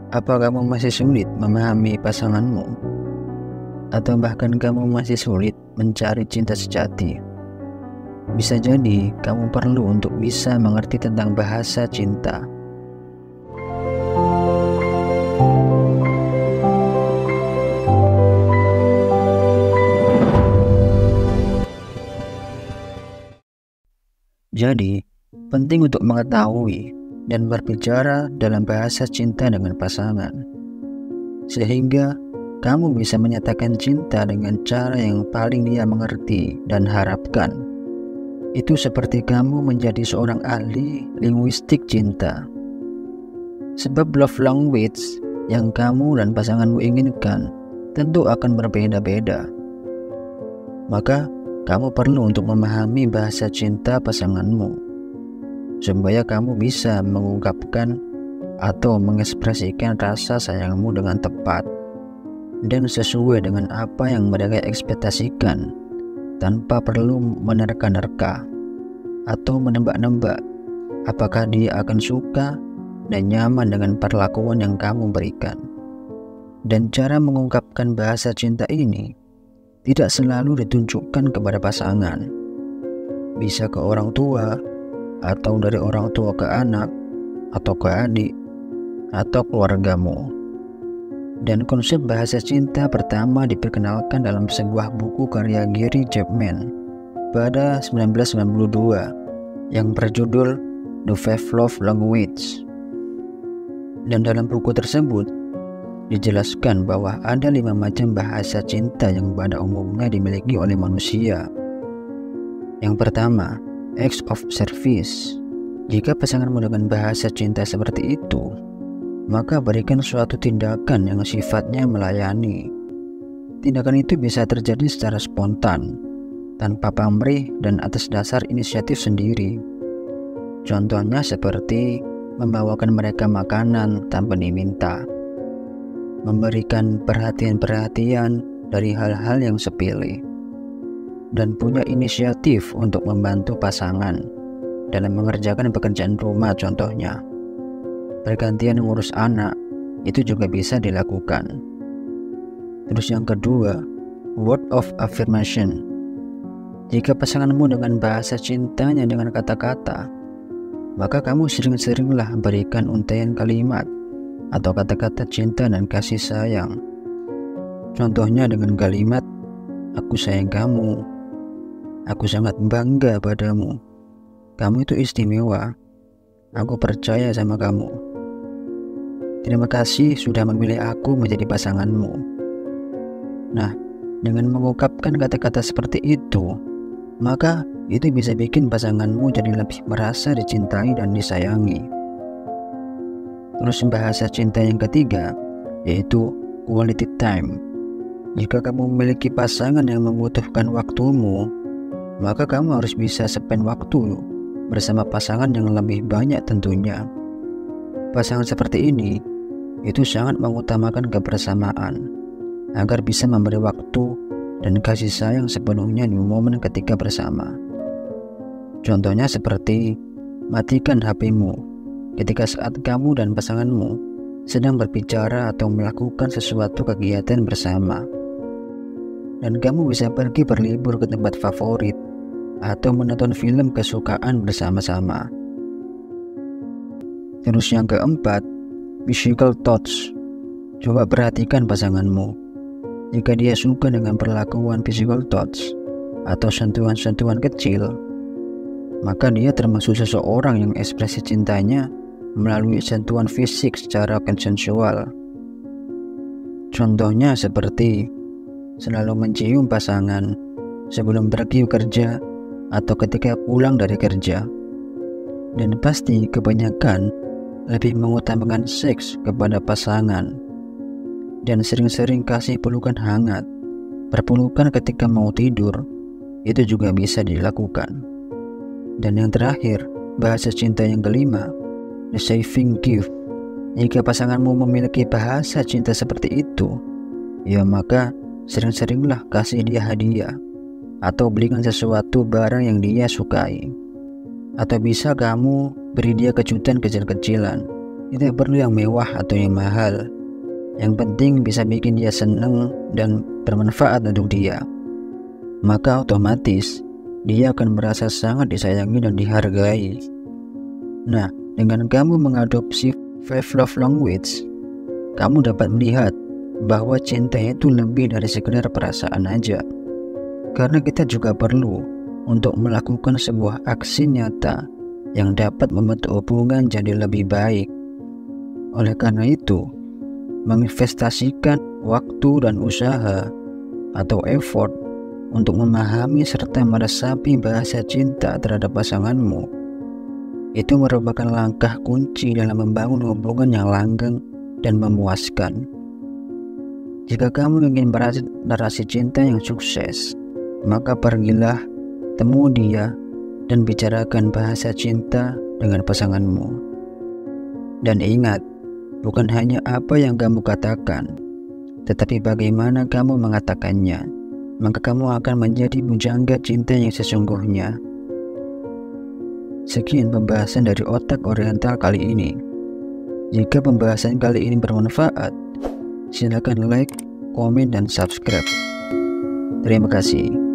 Apa kamu masih sulit memahami pasanganmu? Atau bahkan kamu masih sulit mencari cinta sejati? Bisa jadi kamu perlu untuk bisa mengerti tentang bahasa cinta. Jadi, penting untuk mengetahui dan berbicara dalam bahasa cinta dengan pasangan, sehingga kamu bisa menyatakan cinta dengan cara yang paling dia mengerti dan harapkan. Itu seperti kamu menjadi seorang ahli linguistik cinta. Sebab love language yang kamu dan pasanganmu inginkan tentu akan berbeda-beda. Maka, kamu perlu untuk memahami bahasa cinta pasanganmu, supaya kamu bisa mengungkapkan atau mengekspresikan rasa sayangmu dengan tepat dan sesuai dengan apa yang mereka ekspektasikan, tanpa perlu menerka-nerka atau menebak-nebak apakah dia akan suka dan nyaman dengan perlakuan yang kamu berikan. Dan cara mengungkapkan bahasa cinta ini tidak selalu ditunjukkan kepada pasangan. Bisa ke orang tua, atau dari orang tua ke anak, atau ke adik, atau keluargamu. Dan konsep bahasa cinta pertama diperkenalkan dalam sebuah buku karya Gary Chapman pada 1992 yang berjudul The Five Love Languages. Dan dalam buku tersebut dijelaskan bahwa ada 5 macam bahasa cinta yang pada umumnya dimiliki oleh manusia. Yang pertama, acts of service. Jika pasanganmu dengan bahasa cinta seperti itu, maka berikan suatu tindakan yang sifatnya melayani. Tindakan itu bisa terjadi secara spontan, tanpa pamrih dan atas dasar inisiatif sendiri. Contohnya seperti membawakan mereka makanan tanpa diminta, memberikan perhatian-perhatian dari hal-hal yang sepele, dan punya inisiatif untuk membantu pasangan dalam mengerjakan pekerjaan rumah contohnya. Bergantian mengurus anak, itu juga bisa dilakukan. Terus yang kedua, word of affirmation. Jika pasanganmu dengan bahasa cintanya dengan kata-kata, maka kamu sering-seringlah berikan untaian kalimat atau kata-kata cinta dan kasih sayang. Contohnya dengan kalimat, "Aku sayang kamu, aku sangat bangga padamu, kamu itu istimewa, aku percaya sama kamu, terima kasih sudah memilih aku menjadi pasanganmu." Nah, dengan mengungkapkan kata-kata seperti itu, maka itu bisa bikin pasanganmu jadi lebih merasa dicintai dan disayangi. Terus bahasa cinta yang ketiga, yaitu quality time. Jika kamu memiliki pasangan yang membutuhkan waktumu, maka kamu harus bisa spend waktu bersama pasangan yang lebih banyak tentunya. Pasangan seperti ini, itu sangat mengutamakan kebersamaan, agar bisa memberi waktu dan kasih sayang sepenuhnya di momen ketika bersama. Contohnya seperti matikan HP-mu ketika saat kamu dan pasanganmu sedang berbicara atau melakukan sesuatu kegiatan bersama. Dan kamu bisa pergi berlibur ke tempat favorit atau menonton film kesukaan bersama-sama. Terus yang keempat, physical touch. Coba perhatikan pasanganmu. Jika dia suka dengan perlakuan physical touch atau sentuhan-sentuhan kecil, maka dia termasuk seseorang yang ekspresi cintanya melalui sentuhan fisik secara konsensual. Contohnya seperti selalu mencium pasangan sebelum pergi kerja atau ketika pulang dari kerja. Dan pasti kebanyakan lebih mengutamakan seks kepada pasangan. Dan sering-sering kasih pelukan hangat, berpelukan ketika mau tidur, itu juga bisa dilakukan. Dan yang terakhir, bahasa cinta yang kelima, receiving gift. Jika pasanganmu memiliki bahasa cinta seperti itu, ya maka sering-seringlah kasih dia hadiah atau belikan sesuatu barang yang dia sukai. Atau bisa kamu beri dia kejutan kecil-kecilan Tidak perlu yang mewah atau yang mahal. Yang penting bisa bikin dia senang dan bermanfaat untuk dia. Maka otomatis dia akan merasa sangat disayangi dan dihargai. Nah, dengan kamu mengadopsi 5 love language, kamu dapat melihat bahwa cinta itu lebih dari sekedar perasaan aja. Karena kita juga perlu untuk melakukan sebuah aksi nyata yang dapat membentuk hubungan jadi lebih baik. Oleh karena itu, menginvestasikan waktu dan usaha atau effort untuk memahami serta meresapi bahasa cinta terhadap pasanganmu itu merupakan langkah kunci dalam membangun hubungan yang langgeng dan memuaskan. Jika kamu ingin berhasil narasi cinta yang sukses, maka pergilah, temu dia, dan bicarakan bahasa cinta dengan pasanganmu. Dan ingat, bukan hanya apa yang kamu katakan, tetapi bagaimana kamu mengatakannya, maka kamu akan menjadi pujangga cinta yang sesungguhnya. Sekian pembahasan dari Otak Oriental kali ini. Jika pembahasan kali ini bermanfaat, silakan like, komen, dan subscribe. Terima kasih.